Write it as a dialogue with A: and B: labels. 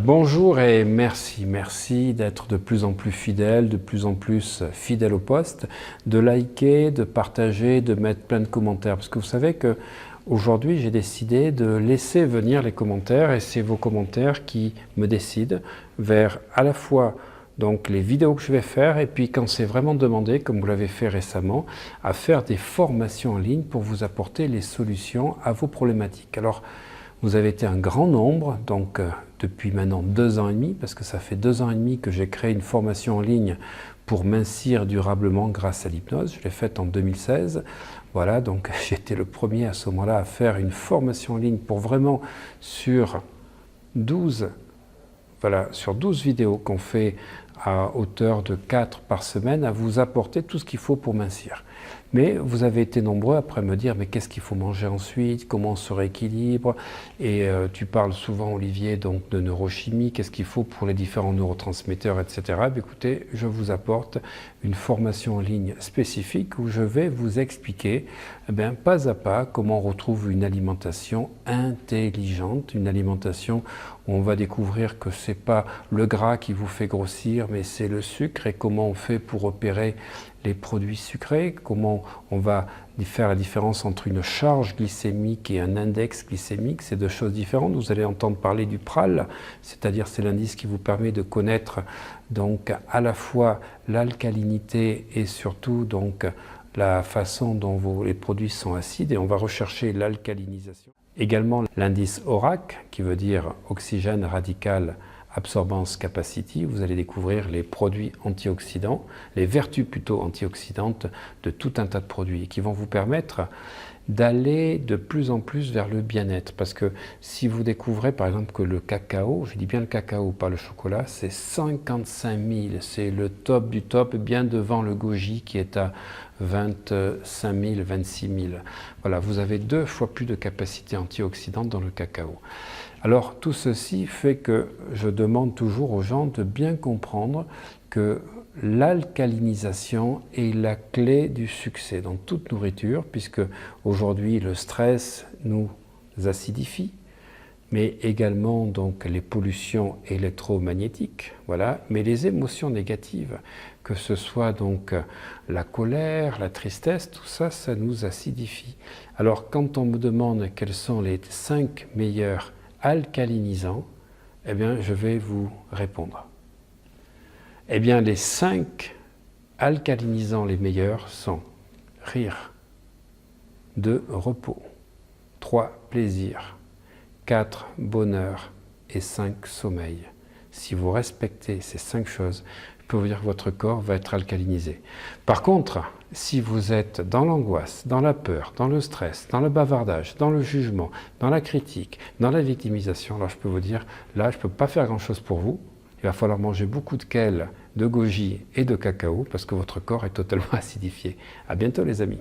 A: Bonjour et merci d'être de plus en plus fidèle, de plus en plus fidèle au poste, de liker, de partager, de mettre plein de commentaires. Parce que vous savez que aujourd'hui j'ai décidé de laisser venir les commentaires et c'est vos commentaires qui me décident vers à la fois donc les vidéos que je vais faire et puis quand c'est vraiment demandé, comme vous l'avez fait récemment, à faire des formations en ligne pour vous apporter les solutions à vos problématiques. Alors, vous avez été un grand nombre, donc depuis maintenant 2 ans et demi, parce que ça fait 2 ans et demi que j'ai créé une formation en ligne pour mincir durablement grâce à l'hypnose. Je l'ai faite en 2016. Voilà, donc j'étais le premier à ce moment-là à faire une formation en ligne pour vraiment sur 12 vidéos qu'on fait à hauteur de 4 par semaine, à vous apporter tout ce qu'il faut pour mincir. Mais vous avez été nombreux après me dire mais qu'est-ce qu'il faut manger ensuite, comment on se rééquilibre, et tu parles souvent, Olivier, donc de neurochimie, qu'est-ce qu'il faut pour les différents neurotransmetteurs, etc. Bien, écoutez, je vous apporte une formation en ligne spécifique où je vais vous expliquer pas à pas comment on retrouve une alimentation intelligente, une alimentation où on va découvrir que c'est pas le gras qui vous fait grossir, mais c'est le sucre, et comment on fait pour repérer les produits sucrés, comment on va faire la différence entre une charge glycémique et un index glycémique, c'est 2 choses différentes. Vous allez entendre parler du PRAL, c'est-à-dire c'est l'indice qui vous permet de connaître donc à la fois l'alcalinité et surtout donc la façon dont les produits sont acides, et on va rechercher l'alcalinisation. Également l'indice ORAC, qui veut dire Oxygène Radical Absorbance Capacity. Vous allez découvrir les produits antioxydants, les vertus plutôt antioxydantes de tout un tas de produits qui vont vous permettre d'aller de plus en plus vers le bien-être. Parce que si vous découvrez par exemple que le cacao, je dis bien le cacao, pas le chocolat, c'est 55 000, c'est le top du top, bien devant le goji qui est à 25 000, 26 000. Voilà, vous avez 2 fois plus de capacité antioxydante dans le cacao. Alors tout ceci fait que je demande toujours aux gens de bien comprendre que l'alcalinisation est la clé du succès dans toute nourriture, puisque aujourd'hui le stress nous acidifie, mais également donc les pollutions électromagnétiques, voilà, mais les émotions négatives, que ce soit donc la colère, la tristesse, tout ça, ça nous acidifie. Alors quand on me demande quels sont les 5 meilleurs alcalinisants, eh bien je vais vous répondre. Eh bien les 5 alcalinisants les meilleurs sont rire, 2 repos, 3 plaisir, 4 bonheur et 5 sommeil. Si vous respectez ces 5 choses, je peux vous dire que votre corps va être alcalinisé. Par contre, si vous êtes dans l'angoisse, dans la peur, dans le stress, dans le bavardage, dans le jugement, dans la critique, dans la victimisation, alors je peux vous dire, là je ne peux pas faire grand-chose pour vous. Il va falloir manger beaucoup de kale, de goji et de cacao parce que votre corps est totalement acidifié. À bientôt les amis.